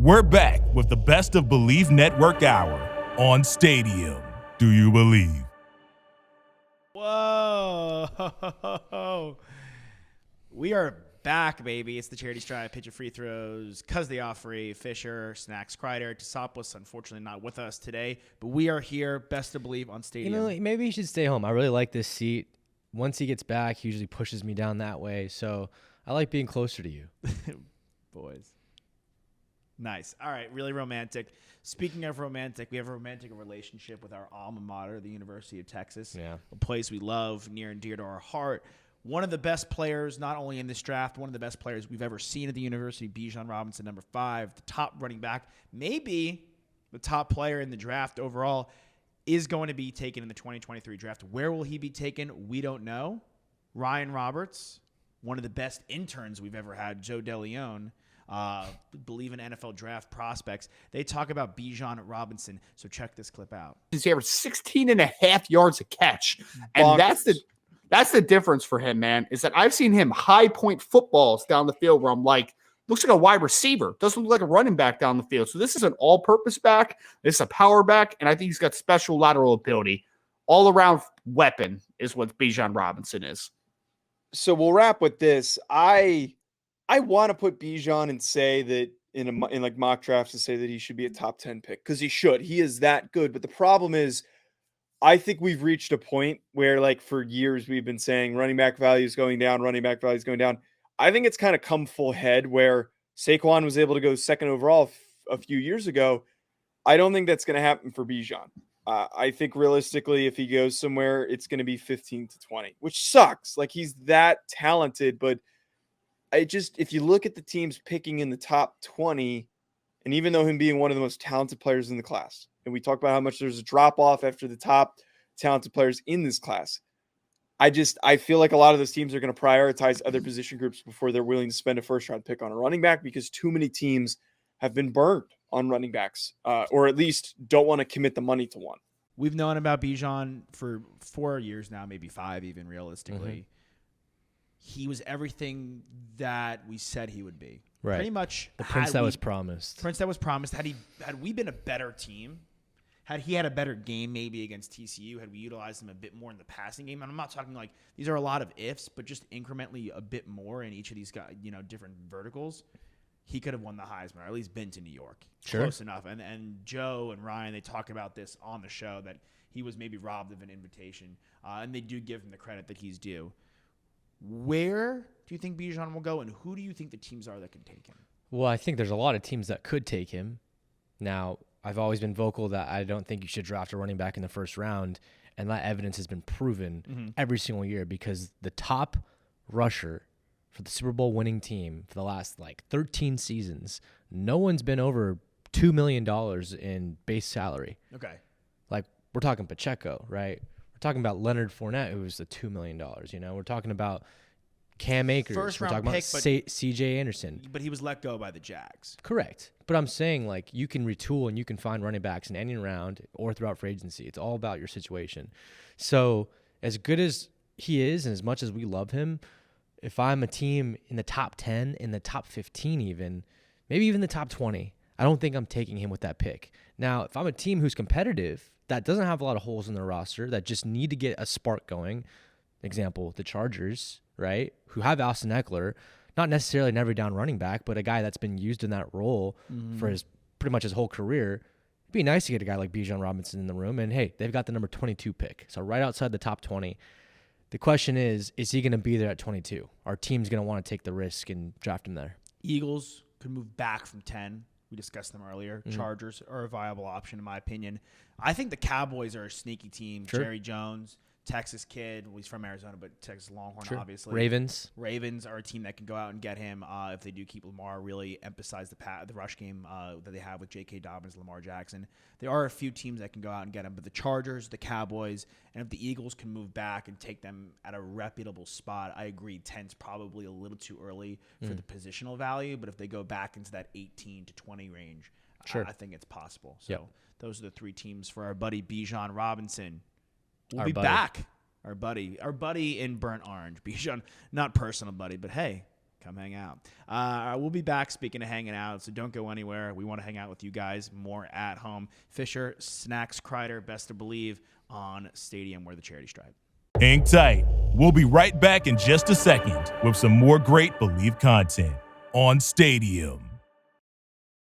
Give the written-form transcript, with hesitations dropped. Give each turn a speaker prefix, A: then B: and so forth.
A: We're back with the Best of Believe Network Hour on Stadium. Do you believe?
B: Whoa. We are back, baby. It's the Charity Stripe, pitch of free throws, Cuz they off free, Fisher, Snacks, Kreider, Tosopoulos, unfortunately not with us today, but we are here, Best of Believe on Stadium.
C: You know, maybe he should stay home. I really like this seat. Once he gets back, he usually pushes me down that way, so I like being closer to you.
B: Boys. Nice. All right, really romantic. Speaking of romantic, we have a romantic relationship with our alma mater, the University of Texas, a place we love, near and dear to our heart. One of the best players, not only in this draft, one of the best players we've ever seen at the university, Bijan Robinson, number 5, the top running back, maybe the top player in the draft overall, is going to be taken in the 2023 draft. Where will he be taken? We don't know. Ryan Roberts, one of the best interns we've ever had, Joe DeLeon, believe in NFL draft prospects. They talk about Bijan Robinson. So check this clip out.
D: He's averaged 16 and a half yards a catch. And that's the difference for him, man, is that I've seen him high point footballs down the field where I'm like, looks like a wide receiver. Doesn't look like a running back down the field. So this is an all-purpose back. This is a power back. And I think he's got special lateral ability. All-around weapon is what Bijan Robinson is.
E: So we'll wrap with this. I want to put Bijan and say that in like mock drafts to say that he should be a top 10 pick because he should. He is that good. But the problem is, I think we've reached a point where, like, for years we've been saying running back value is going down, running back value is going down. I think it's kind of come full head where Saquon was able to go second overall a few years ago. I don't think that's going to happen for Bijan. I think realistically, if he goes somewhere, it's going to be 15 to 20, which sucks. Like, he's that talented, but if you look at the teams picking in the top 20, and even though him being one of the most talented players in the class, and we talk about how much there's a drop off after the top talented players in this class, I feel like a lot of those teams are going to prioritize other position groups before they're willing to spend a first round pick on a running back because too many teams have been burned on running backs, or at least don't want to commit the money to one.
B: We've known about Bijan for 4 years now, maybe 5 even realistically. Mm-hmm. He was everything that we said he would be.
C: Right.
B: Pretty much
C: the prince that was promised.
B: Prince that was promised. Had we been a better team, had he had a better game maybe against TCU, had we utilized him a bit more in the passing game, and I'm not talking like these are a lot of ifs, but just incrementally a bit more in each of these guys, different verticals, he could have won the Heisman, or at least been to New York.
C: Sure.
B: Close enough. And Joe and Ryan, they talk about this on the show, that he was maybe robbed of an invitation, and they do give him the credit that he's due. Where do you think Bijan will go, and who do you think the teams are that can take him?
C: Well, I think there's a lot of teams that could take him. Now, I've always been vocal that I don't think you should draft a running back in the first round, and that evidence has been proven every single year because the top rusher for the Super Bowl winning team for the last 13 seasons, no one's been over $2 million in base salary.
B: Okay.
C: We're talking Pacheco, right? We're talking about Leonard Fournette, who was the $2 million. We're talking about Cam Akers. We're talking about C.J. Anderson.
B: But he was let go by the Jags.
C: Correct. But I'm saying, you can retool and you can find running backs in any round or throughout free agency. It's all about your situation. So as good as he is and as much as we love him, if I'm a team in the top 10, in the top 15 even, maybe even the top 20, I don't think I'm taking him with that pick. Now, if I'm a team who's competitive, that doesn't have a lot of holes in their roster, that just need to get a spark going, example, the Chargers, right, who have Austin Eckler, not necessarily an every down running back, but a guy that's been used in that role for pretty much his whole career. It'd be nice to get a guy like Bijan Robinson in the room. And, hey, they've got the number 22 pick, so right outside the top 20. The question is he going to be there at 22? Our team's going to want to take the risk and draft him there.
B: Eagles could move back from 10. We discussed them earlier. Chargers are a viable option, in my opinion. I think the Cowboys are a sneaky team. Sure. Jerry Jones, Texas kid. Well, he's from Arizona, but Texas Longhorn, obviously.
C: Ravens
B: are a team that can go out and get him if they do keep Lamar, really emphasize the rush game that they have with J.K. Dobbins, Lamar Jackson. There are a few teams that can go out and get him, but the Chargers, the Cowboys, and if the Eagles can move back and take them at a reputable spot, I agree 10's probably a little too early for the positional value, but if they go back into that 18 to 20 range, I think it's possible. So those are the 3 teams for our buddy Bijan Robinson. We'll be back. Our buddy in burnt orange. Bijan, not personal buddy, but hey, Come hang out. We'll be back, speaking of hanging out, so don't go anywhere. We want to hang out with you guys more at home. Fisher, Snacks, Kreider, Best to Believe on Stadium, where the charity stripe.
A: Hang tight. We'll be right back in just a second with some more great Believe content on Stadium.